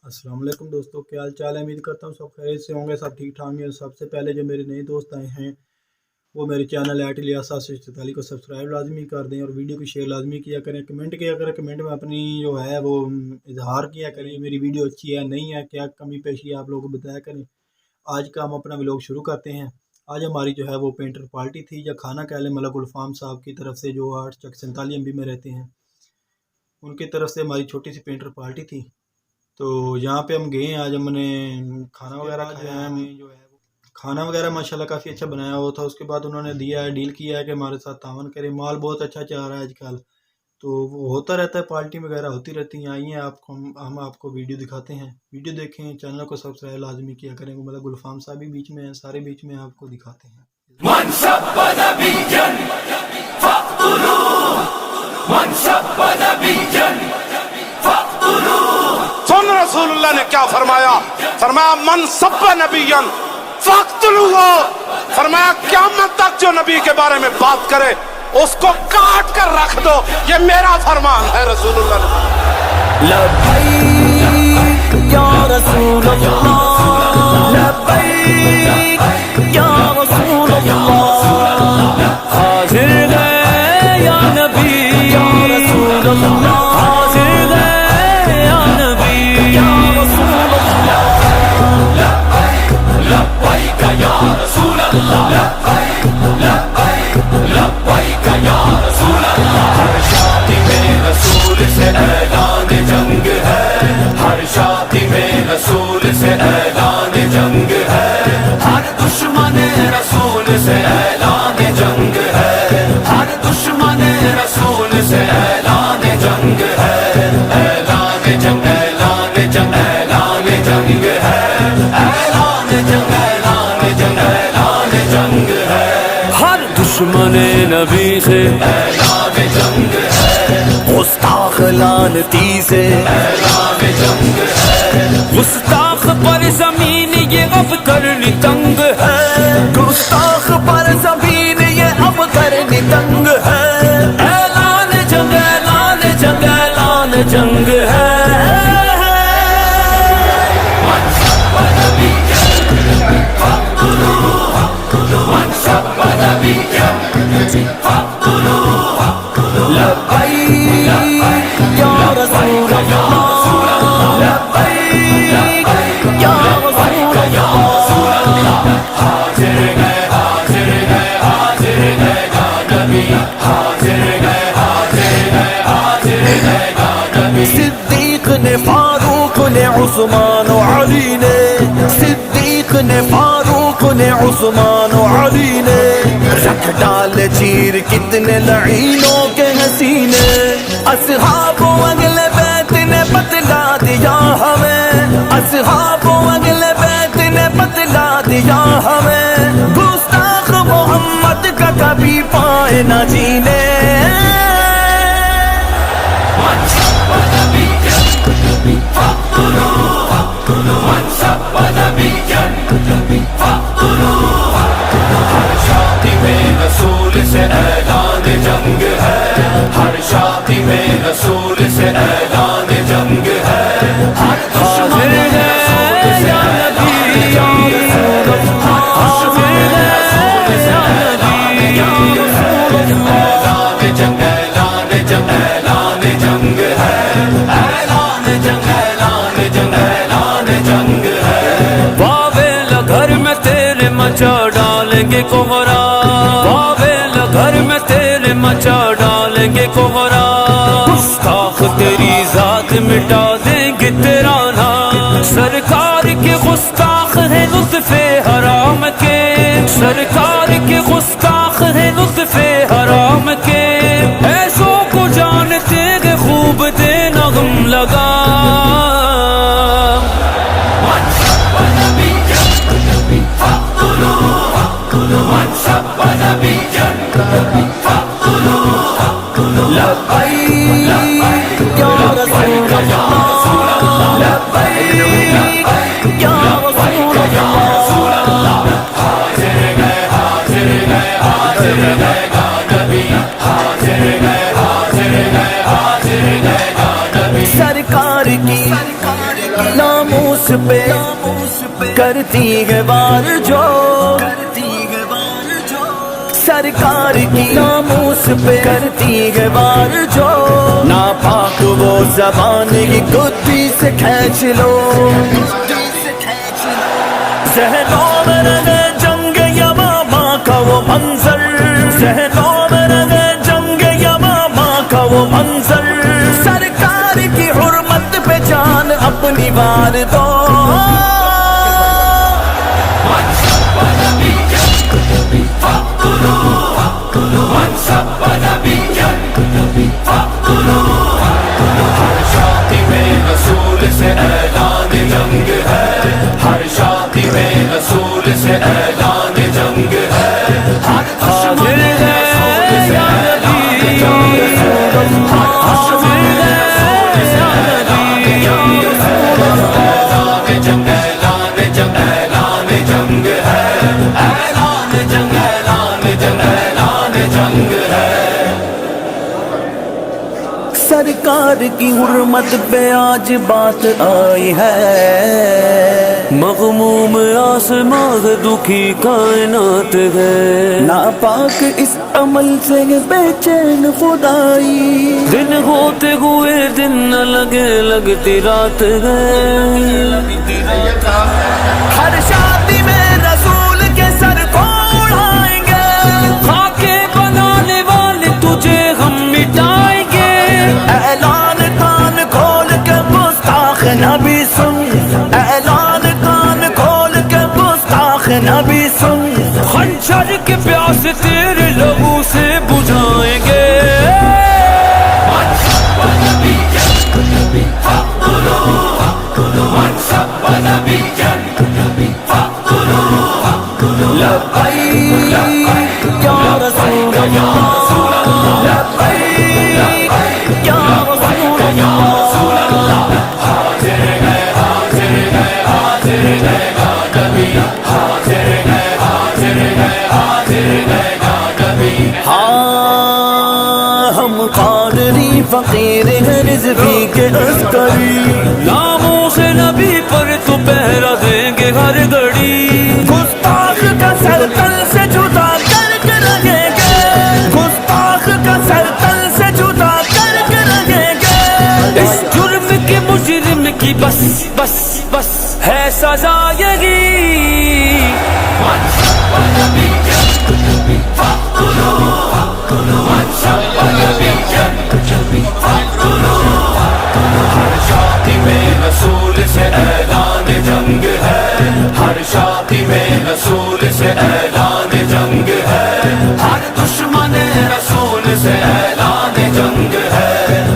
अस्सलाम वालेकुम दोस्तों, क्या हाल चाल है। उम्मीद करता हूँ सब खैरियत से होंगे, सब ठीक ठाक हैं। सबसे पहले जो मेरे नए दोस्त आए हैं वो मेरे चैनल @इलियास744 को सब्सक्राइब लाजमी कर दें और वीडियो को शेयर लाजमी किया करें। कमेंट किया करें, कमेंट में अपनी जो है वो इजहार किया करें, मेरी वीडियो अच्छी है नहीं है, क्या कमी पेशी है आप लोगों को बताया करें। आज का हम अपना व्लॉग शुरू करते हैं। आज हमारी जो है वो पेंटर पार्टी थी, या खाना कह लें, मलक गुलफाम साहब की तरफ से जो 847 MB में रहते हैं, उनकी तरफ से हमारी छोटी सी पेंटर पार्टी थी। तो यहाँ पे हम गए हैं। आज हमने खाना वगैरह खाया है, खाना वगैरह माशाल्लाह काफ़ी अच्छा बनाया हुआ था। उसके बाद उन्होंने दिया है, डील किया है कि हमारे साथ तावन करें। माल बहुत अच्छा चल रहा है आजकल, तो वो होता रहता है, पार्टी वगैरह होती रहती हैं। आइए आपको हम आपको वीडियो दिखाते हैं, वीडियो देखें, चैनल को सब्सक्राइब लाजमी किया करें। मतलब गुलफाम साहब भी बीच में हैं, सारे बीच में आपको दिखाते हैं। सुन रसूलुल्लाह ने क्या फरमाया, फरमाया मन सब्बा नबियन फक्तलूहु, फरमाया क़यामत तक जो नबी के बारे में बात करे उसको काट कर रख दो। ये मेरा फरमान है रसूलुल्लाह ने। लब्बैक या रसूलल्लाह, लब्बैक या रसूलल्लाह, हाजिर है या नबी या रसूलल्लाह, हाजिर है या नबी या रसूलल्लाह, लब्बैक लब्बैक या रसूलल्लाह, लब्बैक लब्बैक लब्बैक या रसूलल्लाह। हर शादी में रसूल से ऐलान जंग है, हर शादी में रसूल से ऐलान जंग है, हर दुश्मन रसूल से ऐलान जंग है, हर दुश्मन रसूल से ऐलान जंग है, ऐलान जंग ऐलान जंग ऐलान जंग है, ऐलान जंग ऐलान जंग ऐलान जंग है, हर दुश्मन नबी से ऐलान जंग है, गुस्ताख लानती से ऐलान जंग है, गुस्ताख पर जमीन ये अब करनी तंग है, गुस्ताख पर जमीन ये अब करनी तंग है, ऐलान जंग ऐलान जंग ऐलान जंग है। लब्बैक या रसूलल्लाह, लब्बैक या रसूलल्लाह, हाजिर गए हाजिर गए हाजिर गए गा नबी, हाजिर गए हाजिर गए हाजिर गए गा नबी। सिद्दीक ने फारूक ने उस्मान अली ने, सिद्दीक ने फारूक ने उस्मान अली ने, रख डाल चीर कितने लईनों के हसीने, असहाबो अगले बैत ने बतला दिया हमें, असहाबो अगले बैत ने बतला दिया हमें, गुस्ताख मोहम्मद का कभी पाए न जीने। हर शादी में रसूल से ऐलान जंग है, हर शादी में रसूल से ऐलान जंग है, हर दुश्मन रसूल से ऐलान जंग है, हर दुश्मन रसूल से ऐलान जंग है, ऐलान जंग ऐलान जंग ऐलान जंग है, ऐलान जंग ऐलान जंग ऐलान जंग है। बाबेल घर में तेरे मचा डालेंगे कोहरा, बाबेल घर में तेरे मचा डालेंगे कोहरा, गुस्ताख तेरी जात मिटा देंगे तेरा नाम, सरकार के गुस्ताख है लुत्फे हराम के, सरकार के गुस्ताख है लुत्फे हराम के, ऐसों को जानते हैं खूब देना गम लगा। लब्बैक या रसूलल्लाह, लब्बैक या रसूलल्लाह, हाजिर गए हाजिर गए हाजिर गए गा नबी, हाजिर गए हाजिर गए हाजिर गए गा नबी। सरकार की नाम پہ کرتی ہے وار جو سرکار کی ناموس پہ کرتی ہے وار جو ناپاک وہ زبان کی کتی سے کھینچ لو ذہنوں میں رہے جنگ یمامہ کا وہ منظر ذہنوں میں رہے جنگ یمامہ کا وہ منظر سرکار کی حرمت پہ جان اپنی وار دو ہر شادی میں رسول سے اعلان جنگ ہے ہر شادی میں رسول سے اعلان جنگ ہے ہر دشمن میں رسول سے اعلان جنگ ہے ہر دشمن میں رسول سے اعلان جنگ ہے اعلان جنگ اعلان جنگ اعلان جنگ ہے اعلان جنگ اعلان جنگ اعلان جنگ ہے سرکار کی حرمت پہ آج بات آئی ہے مغموم آسمان دکھی کائنات ہے ناپاک اس عمل سے بے چین خدائی دن ہوتے ہوئے دن نہ لگے لگتی رات ہے ہر شادی میں رسول کے سر کو اڑائیں گے خاکے بنانے والے تجھے ہم مٹائیں گے اعلان کان کھول کے گستاخ نبی سن اعلان کان کھول کے گستاخ نبی سن خنجر کے پیاس تیرے لبوں سے بجھائیں گے لبیک یا رسول اللہ لبیک یا رسول اللہ حاضر ہے حاضر ہے حاضر ہے کبھی حاضر ہے حاضر ہے حاضر ہے کبھی ہاں ہم قادری فقیر ہیں رضوی کے عسکری ناموں سے نبی پر تو پہرا دیں گے ہر گھڑی گستاخ کا سر تل سے جدا کر کے رہیں گے گستاخ کا سر تل سے جدا کر کے رہیں گے اس جرم کے مجرم کی بس بس بس ہے سزا یہی ہر شادی میں رسول سے